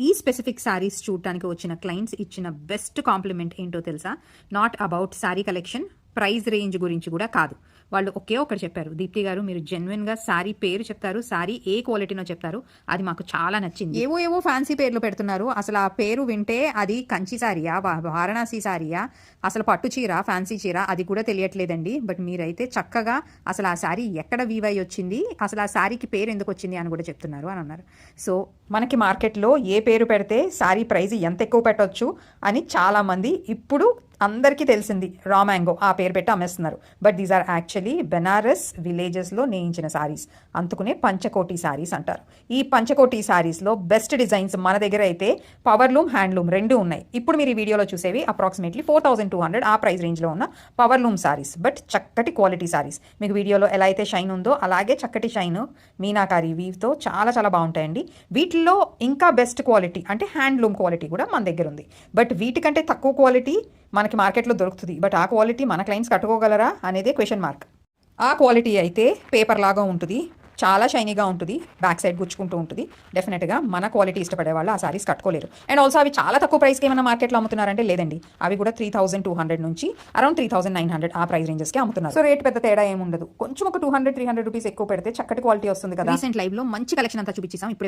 ఈ స్పెసిఫిక్ శారీస్ చూడటానికి వచ్చిన క్లయింట్స్ ఇచ్చిన బెస్ట్ కాంప్లిమెంట్ ఏంటో తెలుసా? Not about sari collection, price range గురించి కూడా కాదు. వాళ్ళు ఒకే ఒకటి చెప్పారు, దీప్తి గారు మీరు జెన్యున్గా శారీ పేరు చెప్తారు, శారీ ఏ క్వాలిటీనో చెప్తారు, అది మాకు చాలా నచ్చింది. ఏవో ఫ్యాన్సీ పేర్లు పెడుతున్నారు, అసలు ఆ పేరు వింటే అది కంచి శారీయా, వారణాసి శారీయా, అసలు పట్టు చీర, ఫ్యాన్సీ చీర, అది కూడా తెలియట్లేదండి. బట్ మీరైతే చక్కగా అసలు ఆ శారీ ఎక్కడ వీవై వచ్చింది, అసలు ఆ శారీకి పేరు ఎందుకు వచ్చింది అని కూడా చెప్తున్నారు అని అన్నారు. సో మనకి మార్కెట్లో ఏ పేరు పెడితే శారీ ప్రైస్ ఎంత ఎక్కువ పెట్టవచ్చు అని చాలామంది ఇప్పుడు అందరికీ తెలిసింది. రా మ్యాంగో ఆ పేరు పెట్టి అమ్మేస్తున్నారు. But these are actually Banaras విలేజెస్లో నేయించిన శారీస్, అందుకునే పంచకోటి శారీస్ అంటారు. ఈ పంచకోటి శారీస్లో బెస్ట్ డిజైన్స్ మన దగ్గర అయితే పవర్లూమ్, హ్యాండ్లూమ్ రెండు ఉన్నాయి. ఇప్పుడు మీరు ఈ వీడియోలో చూసేవి అప్రాక్సిమేట్లీ 4200 ఆ ప్రైస్ రేంజ్లో ఉన్న పవర్లూమ్ శారీస్, బట్ చక్కటి క్వాలిటీ శారీస్. మీకు వీడియోలో ఎలా అయితే షైన్ ఉందో అలాగే చక్కటి షైన్ మీనాకారి వీవ్తో చాలా చాలా బాగుంటాయండి. వీటిల్లో ఇంకా బెస్ట్ క్వాలిటీ అంటే హ్యాండ్లూమ్ క్వాలిటీ కూడా మన దగ్గర ఉంది. బట్ వీటికంటే తక్కువ క్వాలిటీ మనకి మార్కెట్లో దొరుకుతుంది. బట్ ఆ క్వాలిటీ మన క్లయింట్స్ కట్టుకోగలరా అనేదే క్వశ్చన్ మార్క్. ఆ క్వాలిటీ అయితే పేపర్ లాగా ఉంటుంది, చాలా షైనీగా ఉంటుంది, బ్యాక్ సైడ్ గుచ్చుకుంటూ ఉంటుంది. డెఫినెట్గా మన క్వాలిటీ ఇష్టపడే వాళ్ళు ఆ సారీస్ కట్టుకోలేరు. అండ్ ఆల్సో అవి చాలా తక్కువ ప్రైస్కి ఏమైనా మార్కెట్లో అమ్ముతున్నారంటే లేదండి, అవి కూడా 3200 నుంచి అరౌండ్ 3900 ఆ ప్రైస్ రేంజెస్కి అమ్ముతున్నారు. సో రేట్ పెద్ద తేడా ఏముండదు, కొంచెం ఒక 200-300 రూపీస్ ఎక్కువ పెడితే చక్కటి క్వాలిటీ వస్తుంది కదా. రీసెంట్ లైవ్లో మంచి కలెక్షన్ అంతా చూపించేసాం. ఇప్పుడు